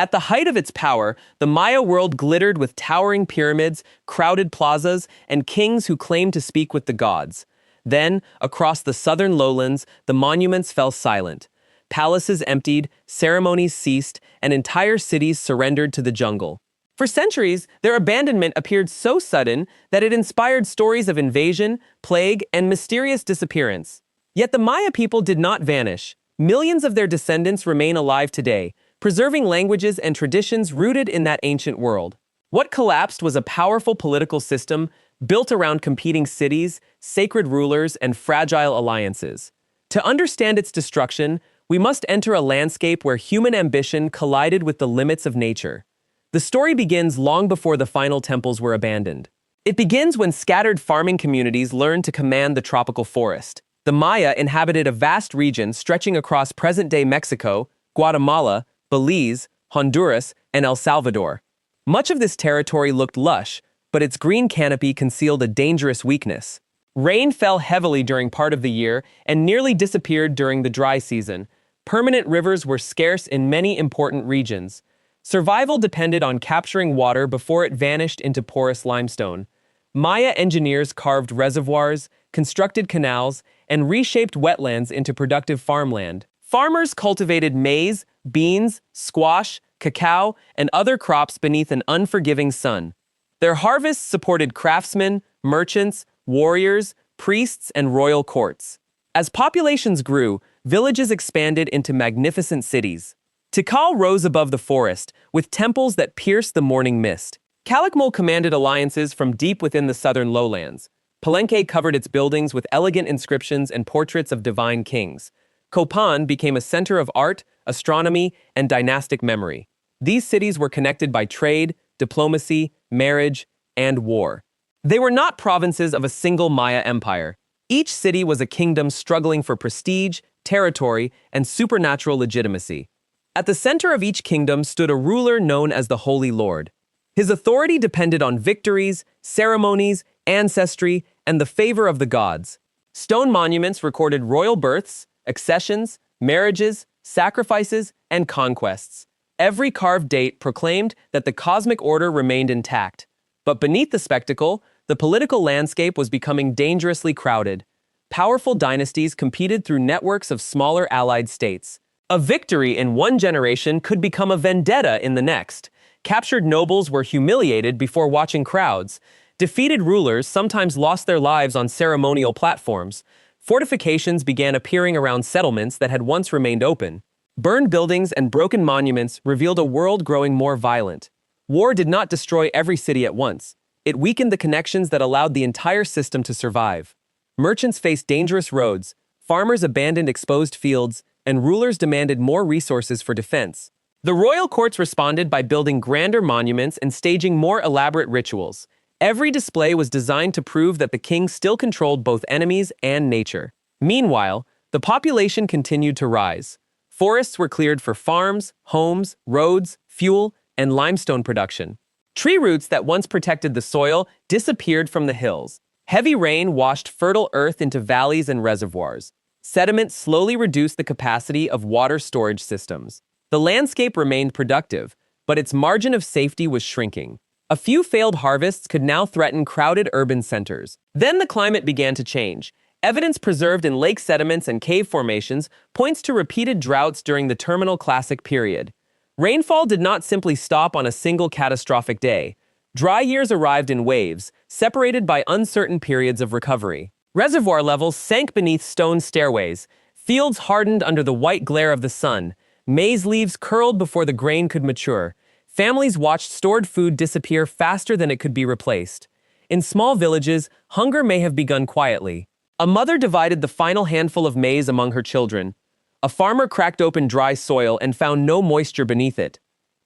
At the height of its power, the Maya world glittered with towering pyramids, crowded plazas, and kings who claimed to speak with the gods. Then, across the southern lowlands, the monuments fell silent. Palaces emptied, ceremonies ceased, and entire cities surrendered to the jungle. For centuries, their abandonment appeared so sudden that it inspired stories of invasion, plague, and mysterious disappearance. Yet the Maya people did not vanish. Millions of their descendants remain alive today, preserving languages and traditions rooted in that ancient world. What collapsed was a powerful political system built around competing cities, sacred rulers, and fragile alliances. To understand its destruction, we must enter a landscape where human ambition collided with the limits of nature. The story begins long before the final temples were abandoned. It begins when scattered farming communities learned to command the tropical forest. The Maya inhabited a vast region stretching across present-day Mexico, Guatemala, Belize, Honduras, and El Salvador. Much of this territory looked lush, but its green canopy concealed a dangerous weakness. Rain fell heavily during part of the year and nearly disappeared during the dry season. Permanent rivers were scarce in many important regions. Survival depended on capturing water before it vanished into porous limestone. Maya engineers carved reservoirs, constructed canals, and reshaped wetlands into productive farmland. Farmers cultivated maize, beans, squash, cacao, and other crops beneath an unforgiving sun. Their harvests supported craftsmen, merchants, warriors, priests, and royal courts. As populations grew, villages expanded into magnificent cities. Tikal rose above the forest, with temples that pierced the morning mist. Calakmul commanded alliances from deep within the southern lowlands. Palenque covered its buildings with elegant inscriptions and portraits of divine kings. Copán became a center of art, astronomy, and dynastic memory. These cities were connected by trade, diplomacy, marriage, and war. They were not provinces of a single Maya empire. Each city was a kingdom struggling for prestige, territory, and supernatural legitimacy. At the center of each kingdom stood a ruler known as the Holy Lord. His authority depended on victories, ceremonies, ancestry, and the favor of the gods. Stone monuments recorded royal births, accessions, marriages, sacrifices, and conquests. Every carved date proclaimed that the cosmic order remained intact. But beneath the spectacle, the political landscape was becoming dangerously crowded. Powerful dynasties competed through networks of smaller allied states. A victory in one generation could become a vendetta in the next. Captured nobles were humiliated before watching crowds. Defeated rulers sometimes lost their lives on ceremonial platforms. Fortifications began appearing around settlements that had once remained open. Burned buildings and broken monuments revealed a world growing more violent. War did not destroy every city at once. It weakened the connections that allowed the entire system to survive. Merchants faced dangerous roads, farmers abandoned exposed fields, and rulers demanded more resources for defense. The royal courts responded by building grander monuments and staging more elaborate rituals. Every display was designed to prove that the king still controlled both enemies and nature. Meanwhile, the population continued to rise. Forests were cleared for farms, homes, roads, fuel, and limestone production. Tree roots that once protected the soil disappeared from the hills. Heavy rain washed fertile earth into valleys and reservoirs. Sediment slowly reduced the capacity of water storage systems. The landscape remained productive, but its margin of safety was shrinking. A few failed harvests could now threaten crowded urban centers. Then the climate began to change. Evidence preserved in lake sediments and cave formations points to repeated droughts during the Terminal Classic period. Rainfall did not simply stop on a single catastrophic day. Dry years arrived in waves, separated by uncertain periods of recovery. Reservoir levels sank beneath stone stairways. Fields hardened under the white glare of the sun. Maize leaves curled before the grain could mature. Families watched stored food disappear faster than it could be replaced. In small villages, hunger may have begun quietly. A mother divided the final handful of maize among her children. A farmer cracked open dry soil and found no moisture beneath it.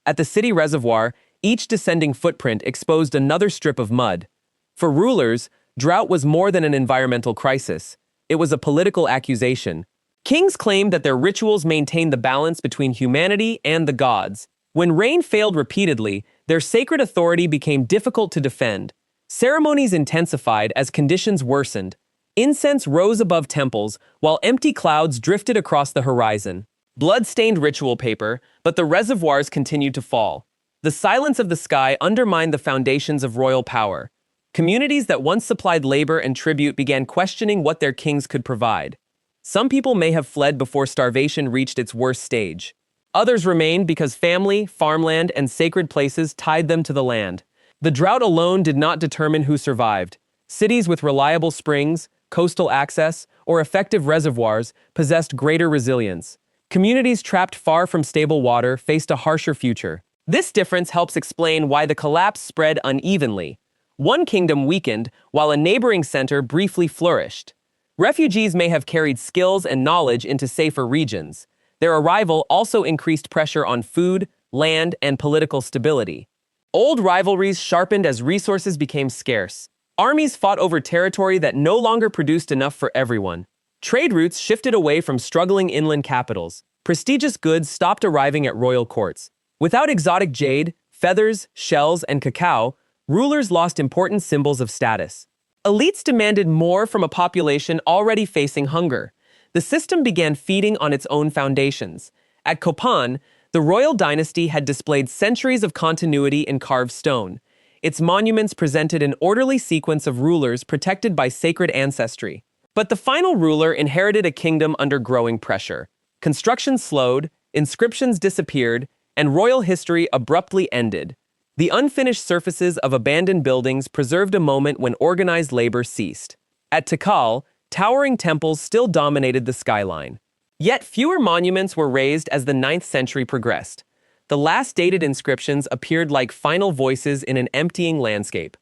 At the city reservoir, each descending footprint exposed another strip of mud. For rulers, drought was more than an environmental crisis. It was a political accusation. Kings claimed that their rituals maintained the balance between humanity and the gods. When rain failed repeatedly, their sacred authority became difficult to defend. Ceremonies intensified as conditions worsened. Incense rose above temples, while empty clouds drifted across the horizon. blood-stained ritual paper, but the reservoirs continued to fall. The silence of the sky undermined the foundations of royal power. Communities that once supplied labor and tribute began questioning what their kings could provide. Some people may have fled before starvation reached its worst stage. Others remained because family, farmland, and sacred places tied them to the land. The drought alone did not determine who survived. Cities with reliable springs, coastal access, or effective reservoirs possessed greater resilience. Communities trapped far from stable water faced a harsher future. This difference helps explain why the collapse spread unevenly. One kingdom weakened, while a neighboring center briefly flourished. Refugees may have carried skills and knowledge into safer regions. Their arrival also increased pressure on food, land, and political stability. Old rivalries sharpened as resources became scarce. Armies fought over territory that no longer produced enough for everyone. Trade routes shifted away from struggling inland capitals. Prestigious goods stopped arriving at royal courts. Without exotic jade, feathers, shells, and cacao, rulers lost important symbols of status. Elites demanded more from a population already facing hunger. The system began feeding on its own foundations. At Copán, the royal dynasty had displayed centuries of continuity in carved stone. Its monuments presented an orderly sequence of rulers protected by sacred ancestry. But the final ruler inherited a kingdom under growing pressure. Construction slowed, inscriptions disappeared, and royal history abruptly ended. The unfinished surfaces of abandoned buildings preserved a moment when organized labor ceased. At Tikal, towering temples still dominated the skyline. Yet fewer monuments were raised as the 9th century progressed. The last dated inscriptions appeared like final voices in an emptying landscape.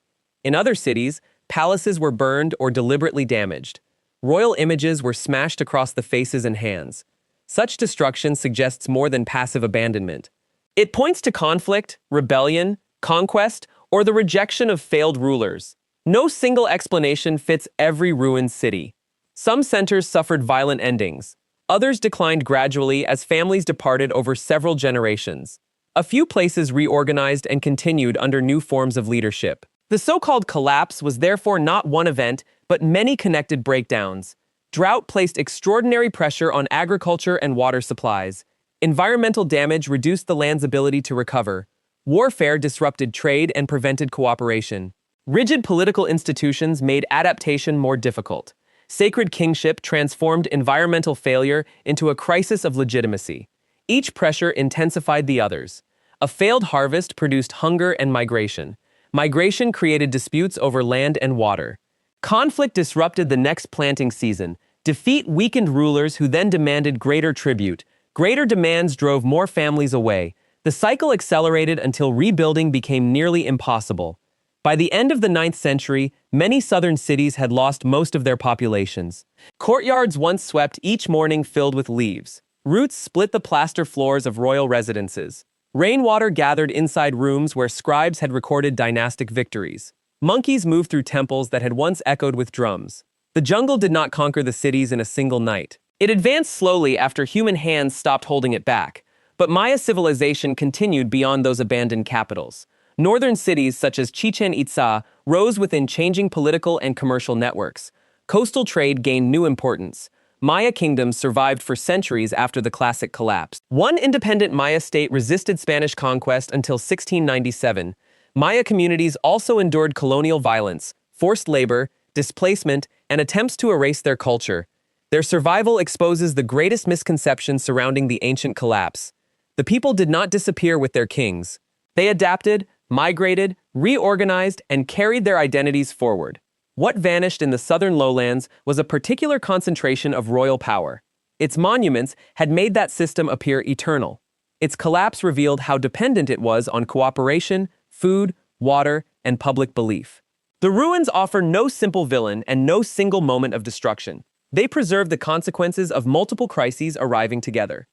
In other cities, palaces were burned or deliberately damaged. Royal images were smashed across the faces and hands. Such destruction suggests more than passive abandonment. It points to conflict, rebellion, conquest, or the rejection of failed rulers. No single explanation fits every ruined city. Some centers suffered violent endings. Others declined gradually as families departed over several generations. A few places reorganized and continued under new forms of leadership. The so-called collapse was therefore not one event, but many connected breakdowns. Drought placed extraordinary pressure on agriculture and water supplies. Environmental damage reduced the land's ability to recover. Warfare disrupted trade and prevented cooperation. Rigid political institutions made adaptation more difficult. Sacred kingship transformed environmental failure into a crisis of legitimacy. Each pressure intensified the others. A failed harvest produced hunger and migration. Migration created disputes over land and water. Conflict disrupted the next planting season. Defeat weakened rulers who then demanded greater tribute. Greater demands drove more families away. The cycle accelerated until rebuilding became nearly impossible. By the end of the 9th century, many southern cities had lost most of their populations. Courtyards once swept each morning filled with leaves. Roots split the plaster floors of royal residences. Rainwater gathered inside rooms where scribes had recorded dynastic victories. Monkeys moved through temples that had once echoed with drums. The jungle did not conquer the cities in a single night. It advanced slowly after human hands stopped holding it back. But Maya civilization continued beyond those abandoned capitals. Northern cities such as Chichen Itza rose within changing political and commercial networks. Coastal trade gained new importance. Maya kingdoms survived for centuries after the classic collapse. One independent Maya state resisted Spanish conquest until 1697. Maya communities also endured colonial violence, forced labor, displacement, and attempts to erase their culture. Their survival exposes the greatest misconceptions surrounding the ancient collapse. The people did not disappear with their kings. They adapted, migrated, reorganized, and carried their identities forward. What vanished in the southern lowlands was a particular concentration of royal power. Its monuments had made that system appear eternal. Its collapse revealed how dependent it was on cooperation, food, water, and public belief. The ruins offer no simple villain and no single moment of destruction. They preserve the consequences of multiple crises arriving together.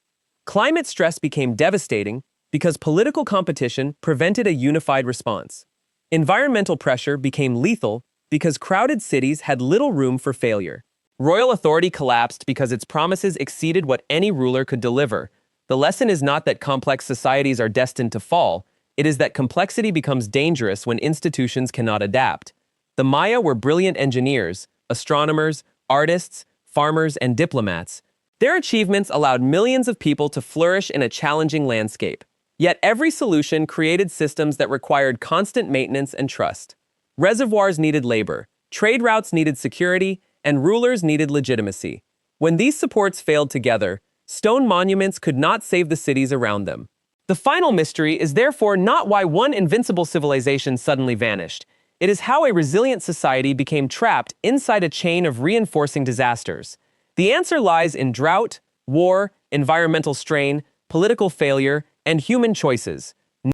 Climate stress became devastating because political competition prevented a unified response. Environmental pressure became lethal because crowded cities had little room for failure. Royal authority collapsed because its promises exceeded what any ruler could deliver. The lesson is not that complex societies are destined to fall. It is that complexity becomes dangerous when institutions cannot adapt. The Maya were brilliant engineers, astronomers, artists, farmers, and diplomats. Their achievements allowed millions of people to flourish in a challenging landscape. Yet every solution created systems that required constant maintenance and trust. Reservoirs needed labor, trade routes needed security, and rulers needed legitimacy. When these supports failed together, stone monuments could not save the cities around them. The final mystery is therefore not why one invincible civilization suddenly vanished. It is how a resilient society became trapped inside a chain of reinforcing disasters. The answer lies in drought, war, environmental strain, political failure, and human choices.